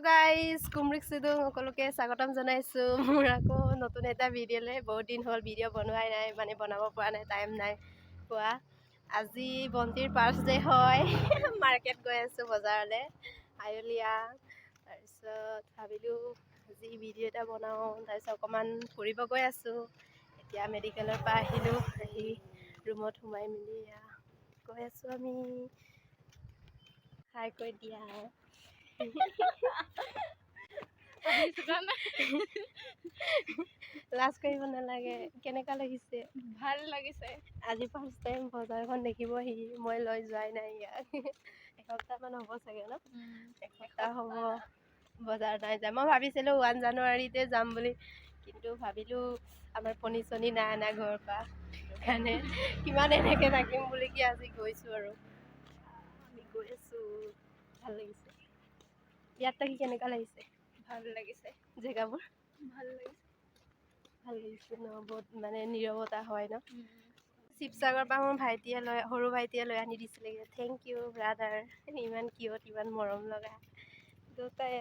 Hello guys कुमरिक Sindhu সকলোকে স্বাগতম জনাইছো মোৰ আকৌ নতুন এটা ভিডিঅ'লে বহুত দিন হ'ল ভিডিঅ' বনোৱাই নাই মানে বনাব পৰা নাই টাইম নাই পোৱা আজি বন্তিৰ ফাৰ্ষ্ট ডে হয় মাৰ্কেট গৈ আছো বজাৰলৈ আয়লিয়া তাৰপিছত ভাবিলো আজি ভিডিঅ' এটা বনাওঁ তাৰপিছত অকণমান ফুৰিব গৈ আছো এতিয়া মেডিকেলৰ পৰা আহিলো আহি ৰুমত সোমাই মেলি গৈ আছো আমি হাই কৈ দিয়া লাজ কৰিব নালাগে কেনেকুৱা লাগিছে ভাল লাগিছে আজি ফাৰ্ষ্ট টাইম বজাৰখন দেখিবহি মই লৈ যোৱাই নাই ইয়াক এসপ্তাহমান হ'ব চাগে ন এসপ্তাহ হ'ব বজাৰ নাই যাম মই ভাবিছিলোঁ 1 জানুৱাৰীতে যাম বুলি কিন্তু ভাবিলোঁ আমাৰ পনী চনী নাই অনা ঘৰৰ পৰা সেইকাৰণে কিমান এনেকৈ থাকিম বুলি কি আজি গৈছোঁ আৰু আমি গৈ আছোঁ ভাল লাগিছে ইয়াত থাকি কেনেকুৱা লাগিছে ভাল লাগিছে জেগাবোৰ ভাল লাগিছে ন বহুত মানে নীৰৱতা হয় ন শিৱসাগৰৰ পৰা মোৰ সৰু ভাইটিয়ে লৈ আনি দিছিলেগৈ থেংক ইউ ব্ৰাদাৰ ইমান কিউট ইমান মৰম লগা দুটাই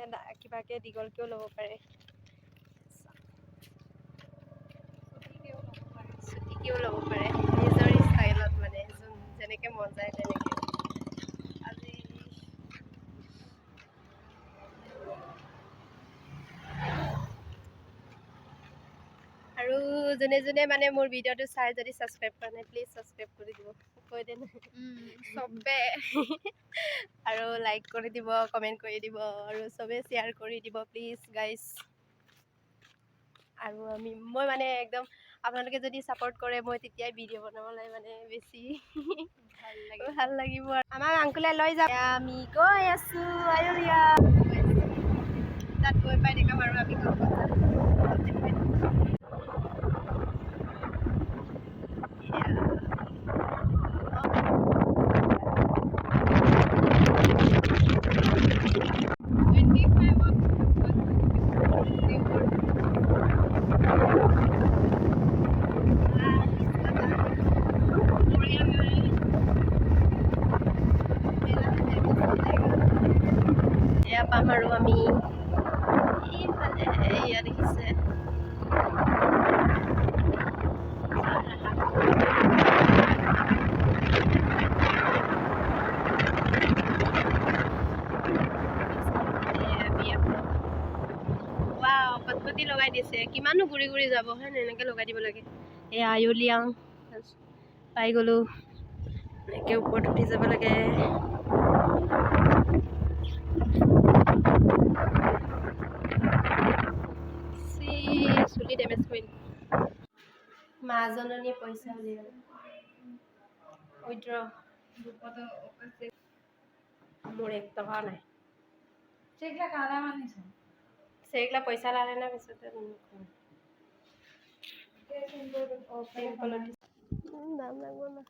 কিবাকৈ দীঘলকৈও ল'ব পাৰে ছুটিকৈও ল'ব পাৰে নিজৰ ষ্টাইলত মানে যেনেকৈ মন যায় তেনেকৈ আজি আৰু যোনে যোনে মানে মোৰ ভিডিঅ'টো চাই যদি ছাবস্ক্ৰাইব কৰা নাই প্লিজ ছাবস্ক্ৰাইব কৰি দিব কৈ দে চবে আৰু লাইক কৰি দিব কমেণ্ট কৰি দিব আৰু চবে শ্বেয়াৰ কৰি দিব প্লিজ গাইজ আৰু মই মানে একদম আপোনালোকে যদি ছাপোৰ্ট কৰে মই তেতিয়াই ভিডিঅ' বনাবলৈ মানে বেছি ভাল লাগিব আৰু আমাক আংকুলে লৈ যাম আমি গৈ আছোঁ আয়লিয়া তাত গৈ পাই দেখাম আৰু আমি এয়া পাম আৰু আমি এইফালে এয়া দেখিছে পটপটি লগাই দিছে কিমানো ঘূৰি ঘূৰি যাব হয় এনেকৈ লগাই দিব লাগে এই আয়লিয়াং পাই গ'লোঁ এনেকৈ ওপৰত উঠি যাব লাগে চুলি ডেমেজ কৰিলে মাজননী পইচা উলিয়াই উইড্ৰ মোৰ 1 টকা নাই সেইগিলা পইচা লালে না পিছতে দাম লাগব না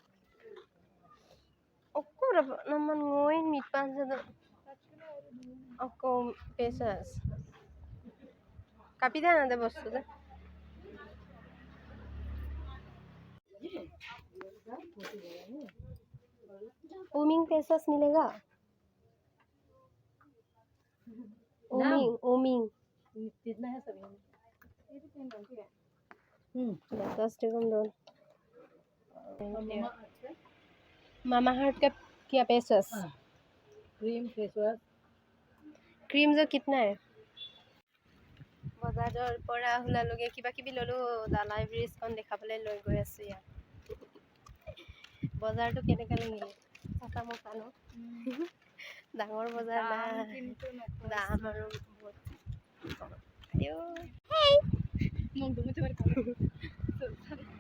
Aku dapat naman ngoy mipan sa ako pesos. Kapitan na boss da. Uming pesos milega. Uming. कितना है सभी? 10 टका दो. मामा हर्ट का क्या पेसस क्रीम फेस वॉश क्रीम जो कितना है বজাৰৰ পৰা ওলালোগে কিবা কিবি ল'লোঁ দালাই ব্ৰিজখন দেখাবলৈ লৈ গৈ আছোঁ ইয়াত বজাৰটো কেনেকুৱা লাগিলে চাফা মচা ন ডাঙৰ বজাৰ না দাম আৰু বহুত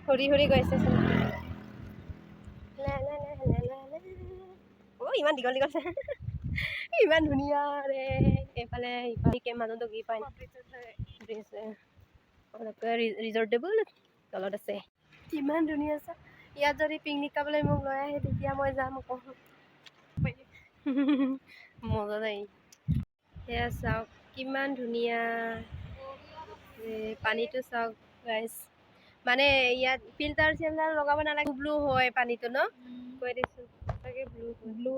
হৰি হৰি গৈছে ইমান দীঘল দীঘল ইমান ধুনীয়া ৰে এইফালে ইফালে মানুহ দগি পায় ৰিজৰ্টেবল তলত আছে কিমান ধুনীয়া আছে ইয়াত যদি পিকনিক খাবলৈ মোক লৈ আহে তেতিয়া মই যাম আকৌ মজা নাই সেয়া চাওক কিমান ধুনীয়া পানীটো চাওক গাইছ মানে ইয়াত ফিল্টাৰ চিল্টাৰ লগাব নালাগে ব্লু হয় পানীটো ন কৈ দিছোঁ তাকে ব্লু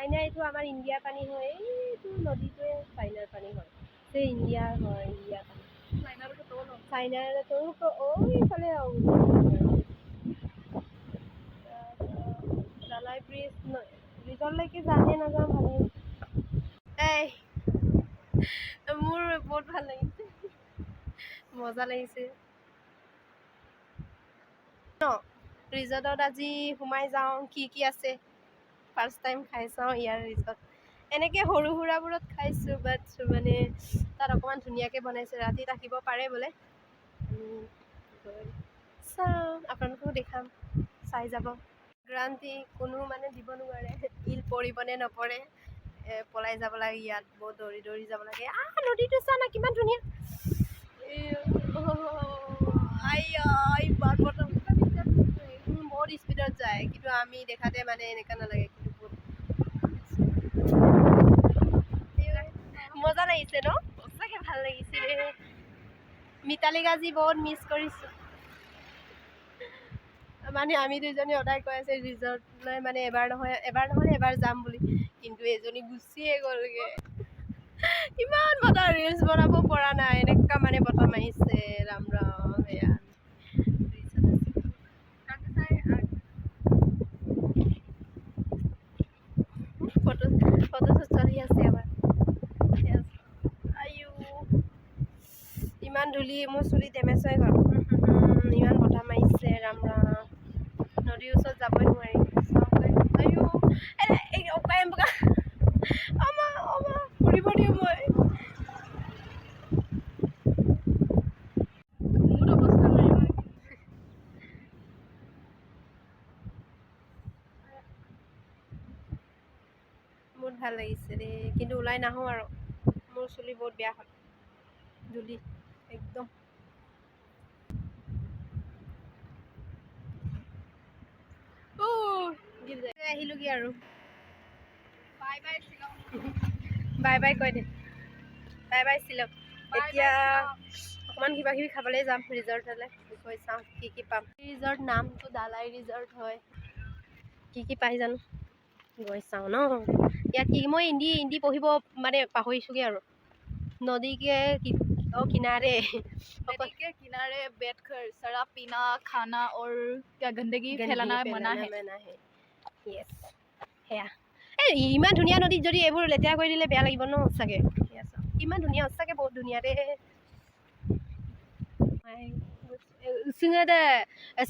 চাইনা এইটো আমাৰ ইণ্ডিয়াৰ পানী হয়, এইটো নদীটোৱে চাইনাৰ পানী হয়, যে ইণ্ডিয়াৰ হয়, ইণ্ডিয়াৰ পানী। চাইনাৰ এইফালে দালাই ব্ৰিজ ব্ৰিজলৈকে জানে নাযাওঁ ভাবি। এই মোৰ বহুত ভাল লাগিছে, মজা লাগিছে ন। ৰিজৰ্টত আজি সোমাই যাওঁ, কি কি আছে ফাৰ্ষ্ট টাইম খাই চাওঁ ইয়াৰ ৰিজৰ্ট। এনেকৈ সৰু সুৰাবোৰত খাইছোঁ, বাট মানে তাত অকণমান ধুনীয়াকৈ বনাইছে, ৰাতি থাকিব পাৰে বোলে। চাওঁ, আপোনালোকেও দেখাম, চাই যাব। গ্ৰান্টি কোনো মানে দিব নোৱাৰে, ইল পৰিব নে নপৰে, পলাই যাব লাগে ইয়াত, বহুত দৌৰি দৌৰি যাব লাগে। নদীটো চা না কিমান ধুনীয়া। বহুত স্পীডত যায়, কিন্তু আমি দেখাতে মানে এনেকুৱা নালাগে, কিন্তু বহুত মজা লাগিছে ন, সঁচাকৈ ভাল লাগিছে ৰে। মিতালীক আজি বহুত মিছ কৰিছোঁ। মানে আমি দুইজনী সদায় কৈ আছে ৰিজৰ্টলৈ মানে এবাৰ নহ'লে এবাৰ যাম বুলি, কিন্তু এজনী গুচিয়ে গ'লগে। ইমান বতৰ ৰিলচ বনাব পৰা নাই, এনেকুৱা মানে বতৰ মাৰিছে, ৰাম ৰাম। এয়া ফটো চলি আছে আমাৰ। আইও ইমান ধূলি, মোৰ চুলি ডেমেজ হৈ গ'ল। ইমান বতাহ মাৰিছে, ৰাম ৰাম। নদীৰ ওচৰত যাবই নোৱাৰি। ফুৰিব দিওঁ মই। বহুত ভাল লাগিছে দেই, কিন্তু ওলাই নাহোঁ আৰু, মোৰ চুলি বহুত বেয়া হ'ল, ধূলি একদম। আহিলোগৈ আৰু, bye bye Shillong. Bye bye কৈ দে, বাই বাই শ্বিলং। এতিয়া অকণমান কিবা কিবি খাবলৈ যাম ৰিজৰ্টলৈ, গৈ চাওঁ কি কি পাম। ৰিজৰ্ট নামটো দালাই ৰিজৰ্ট হয়, কি কি পাই জানো, গৈ চাওঁ ন। ইয়াত কি মই হিন্দী পঢ়িব মানে পাহৰিছোঁগৈ আৰু। নদীকে किनारे नदी के किनारे बैठकर शराब पीना, खाना और क्या गंदगी फैलाना मना है। Yes. সেয়া ইমান ধুনীয়া নদীত যদি এইবোৰ লেতেৰা কৰি দিলে বেয়া লাগিব ন সঁচাকৈ। ইমান ধুনীয়া, সঁচাকৈ বহুত ধুনীয়া দেই।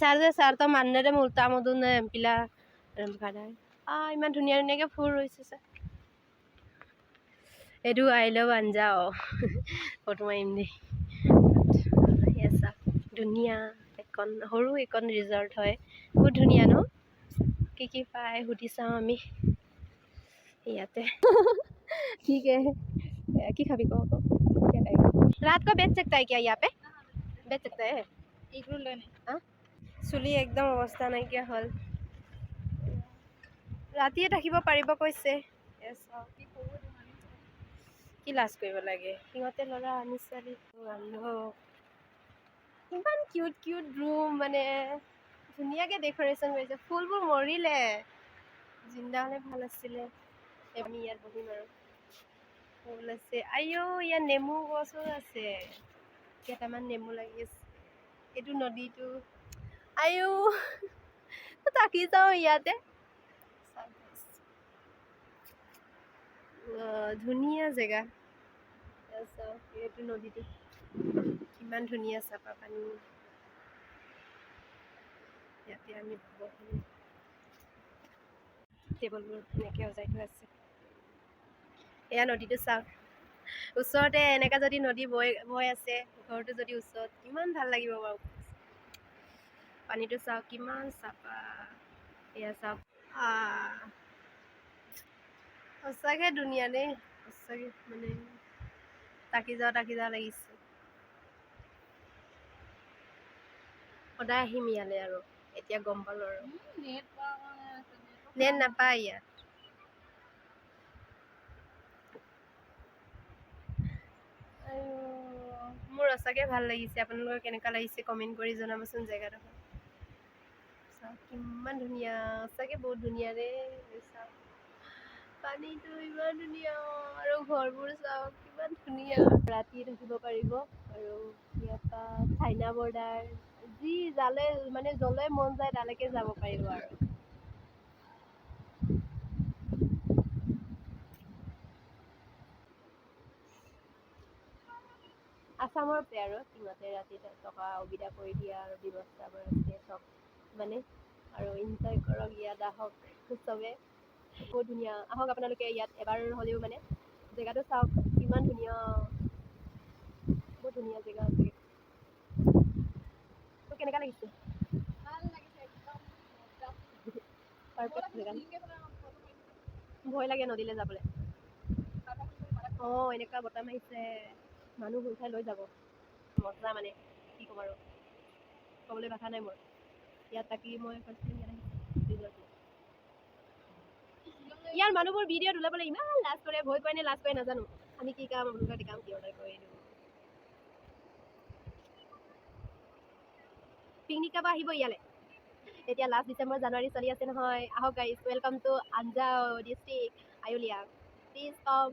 সাৰতে মান্নেৰে মুল্টা মধুন পিলা ইমান ধুনীয়া ধুনীয়াকৈ ফুল ৰুইছে চা। এইটো আই লাভ আঞ্জাও ফটো মাৰিম দেই। ধুনীয়া এখন সৰু এখন ৰিজৰ্ট হয়, বহুত ধুনীয়া ন। কি কি পায় সুধি চাওঁ আমি ইয়াতে। ठीक है, কি খাবি কো रात को बेच सकता है क्या यहाँ पे? बेच सकता है। চুলি একদম অৱস্থা নাইকিয়া হ'ল, ৰাতিয়ে থাকিব পাৰিব কৈছে। কি লাজ কৰিব লাগে, সিহঁতে ল'ৰা আমি ছোৱালী। ইমান কিউট কিউট ৰুম, মানে ধুনীয়াকৈ ডেক'ৰেশ্যন কৰিছে। ফুলবোৰ মৰিলে, জিন্দা হ'লে ভাল আছিলে। আমি ইয়াত বহিম আৰু, ফুল আছে। ইয়াত নেমু গছো আছে, কেইটামান নেমু লাগি আছে। এইটো নদীটো থাকি যাওঁ ইয়াতে। ধুনীয়া জেগা। এইটো নদীটো কিমান ধুনীয়া চাফা পানী। ইয়াতে আমি বহিম, টেবুলবোৰ এনেকৈ সজাই থোৱা আছে। এয়া নদীটো চাওক, ওচৰতে এনেকৈ যদি নদী বৈ আছে, ঘৰটো যদি ওচৰত, কিমান ভাল লাগিব বাৰু। পানীটো চাওক কিমান চাফা। এয়া চাওক, সঁচাকৈ ধুনীয়া দেই, সঁচাকৈ মানে তাকি যাওঁ লাগিছে। সদায় আহিম ইয়ালৈ আৰু, এতিয়া গম পালোঁ আৰু। নেট নাপায় ইয়াত। মোৰ সঁচাকৈ ভাল লাগিছে। আপোনালোকৰ কেনেকুৱা লাগিছে কমেণ্ট কৰি জনাবচোন জেগাডোখৰ। চাওক কিমান ধুনীয়া, সঁচাকৈ বহুত ধুনীয়া দেই। চাওক পানীটো ইমান ধুনীয়া আৰু ঘৰবোৰ চাওক কিমান ধুনীয়া ৰাতি থাকিব পাৰিব আৰু ইয়াৰ পৰা চাইনা বৰ্ডাৰ যি যালে মানে য'লৈ মন যায় তালৈকে যাব পাৰিব আৰু আছামৰ আৰু সিহঁতে ৰাতি টকা সুবিধা কৰি দিয়া আৰু ব্যৱস্থাবোৰ আছে চব মানে আৰু এনজয় কৰক ইয়াত আহক চবে বহুত ধুনীয়া আহক আপোনালোকে ইয়াত এবাৰ হ'লেও মানে জেগাটো চাওক কিমান ধুনীয়া বহুত ধুনীয়া জেগা আছে তো কেনেকুৱা লাগিছে পাৰফেক্ট জেগা ভয় লাগে নদীলৈ যাবলৈ অঁ এনেকুৱা বতাহ মাৰিছে মানুহ উঠাই লৈ যাব মজা মানে কি ক'ম আৰু ক'বলৈ ভাষা নাই মোৰ ইয়াত থাকি মই ফাৰ্ষ্ট টাইম ইয়াৰ মানুহবোৰ ভিডিঅ'ত ওলাবলৈ ইমান লাজ কৰে ভয় কৰে নে লাজ কৰে নাজানো আমি কি কাম আপোনালোকে কাম কি অৰ্ডাৰ কৰি দিওঁ পিকনিক খাব আহিব ইয়ালৈ এতিয়া লাষ্ট ডিচেম্বৰ জানুৱাৰী চলি আছে নহয় আহক গাইজ ৱেলকাম টু আঞ্জাও ডিষ্ট্ৰিক্ট আয়ুলিয়া প্লিজ কাম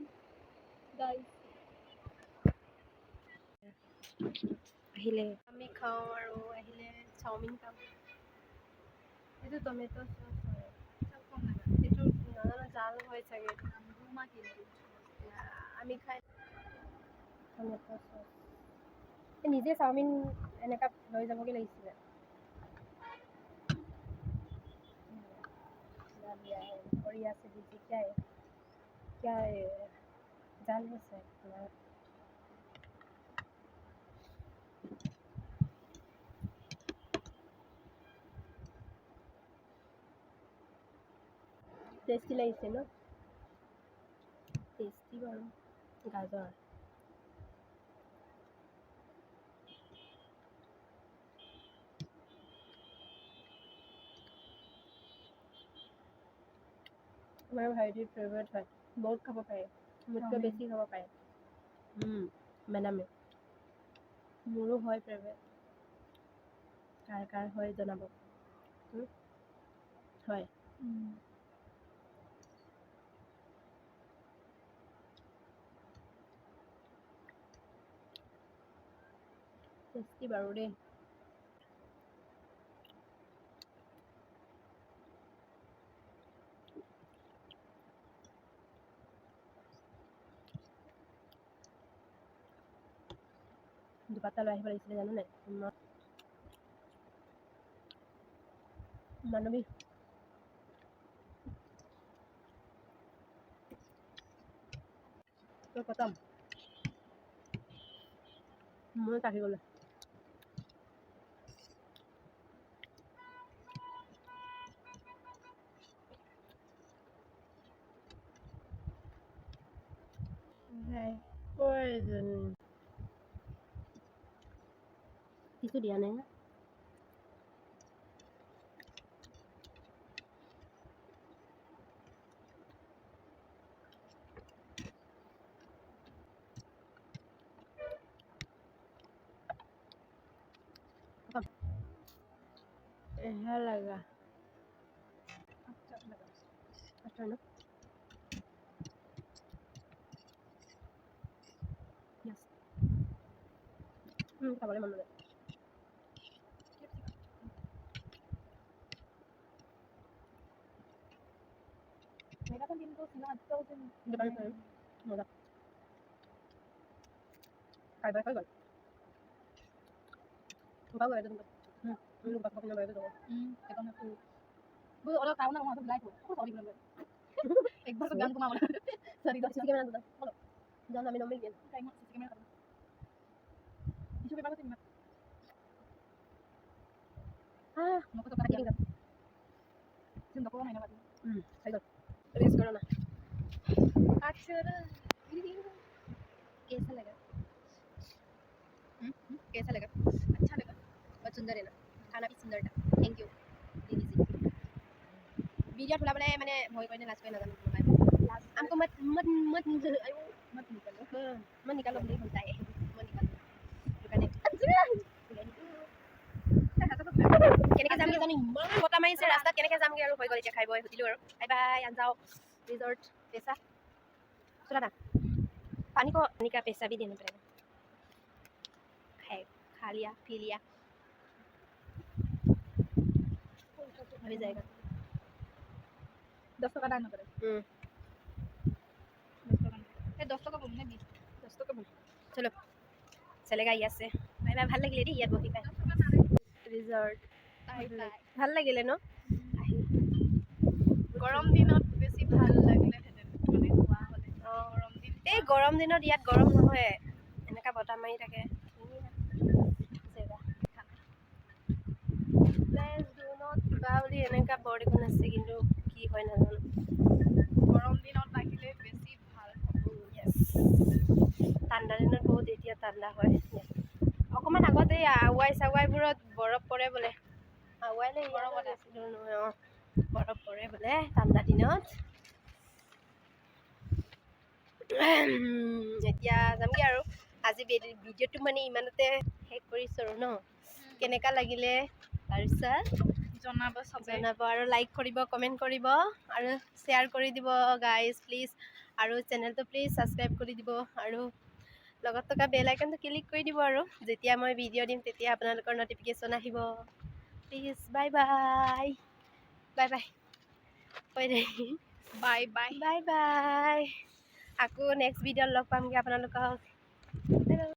গাইজ আহিলে আমি খাওঁ আৰু আহিলে চাওমিন খাওঁ এইটো টমেটো চচ হয় এইটো নাজানো জাল হয় চাগে আমি খাই টমেটো চচ নিজে চাওমিন এনেকুৱা লৈ যাবগৈ লাগিছিলে दिया है और यहाँ से दीजिए क्या है जाल है सर टेस्टी লাগিছে ন টেষ্টি বাৰু গাজৰ আমাৰ ভাইটিৰ ফেভৰেট হয় বহুত খাব পাৰে মোতকৈ বেছি খাব পাৰে মেডামে মোৰো হয় ফেভৰেট কাৰ কাৰ হয় জনাব হয় টেষ্টি বাৰু দেই দুপাতা লৈ আহিব লাগিছিলে জানো নাই মানৱী তই খতম মই কাটি গ'লো poison কিছু দিয়া নাই না अच्छा लगा अच्छा ना यस খাবলৈ মন নাযায় মেগাটন কিন্তু সিনাটো মজা খাই বাই খাই গ'ল lupa gue itu lupa pakai nama itu dong bu orang tahu nama aku like aku tahu di mana एक बार गान को मामा सॉरी तो किसी के मैंने बोलो जान हमें नंबर गेम टाइम किसी के मैंने इशू पे बात करते हैं हां मको तो करा दिया सिंदो को मैंने बात सही बात रेस करो ना अक्षर कैसा लगा कैसा लगा अच्छा लगा बहुत सुंदर है ना खाना भी सुंदर था थैंक यू दीदी जी वीडियो उठाबले माने भय करने लास्ट पे ना जानो हमको मत मत मत आयो मत निकालो नहीं होता है मत निकालो दुकाने কেনেকৈ যামগে জানি ইমান বতাহ মাৰিছে ৰাস্তাত কেনেকৈ যামগে আৰু হৈ গ'ল এতিয়া খাই বৈ সুধিলোঁ আৰু বাই বাই আঞ্জাও ৰিজৰ্ট पैसा सुना ना, पानी का पैसा भी देना पड़ेगा। खा लिया पी लिया हो जाएगा। 10 টকা দান নকৰে 10 টকা বমি নে 20 টকা বমি चलो चलेगा ইয়াত से बाय बाय। ভাল লাগিলে দেই ইয়াত বহি পাই ৰিজৰ্ট ভাল লাগিলে ন আহি। গৰম দিনত বেছি ভাল লাগিলে হেতেন মানে হোৱা হলে গৰম দিন এই গৰম দিনত ইয়াত গৰম নহয়, এনেকা বতাহ মাৰি থাকে। কিবা বুলি এনেকা বৰ্ড এখন আছে, কিন্তু কি হয় নাজানো। গৰম দিনত আহিলে বেছি ভাল হ'ব। ঠাণ্ডা দিনত বহুত এতিয়া ঠাণ্ডা হয়। অকণমান আগত এই আৱাই চাৱাইবোৰত বৰফ পৰে বোলে। আৱাইলে বৰফত আছিলোঁ নহয়। বৰফ পৰে বোলে ঠাণ্ডা দিনত। এতিয়া যামগৈ আৰু আজি ভিডিঅ'টো মানে ইমানতে শেষ কৰিছোঁ আৰু ন। কেনেকুৱা লাগিলে তাৰপিছত জনাব চবে জনাব আৰু লাইক কৰিব, কমেণ্ট কৰিব আৰু শ্বেয়াৰ কৰি দিব গাইজ প্লিজ। আৰু চেনেলটো প্লিজ ছাবস্ক্ৰাইব কৰি দিব আৰু লগত থকা বেল আইকনটো ক্লিক কৰি দিব। আৰু যেতিয়া মই ভিডিঅ' দিম তেতিয়া আপোনালোকৰ ন'টিফিকেশ্যন আহিব। Please bye bye bye bye কৈ দে বাই বাই বাই বাই। আকৌ নেক্সট ভিডিঅ'ত লগ পামগৈ আপোনালোকক।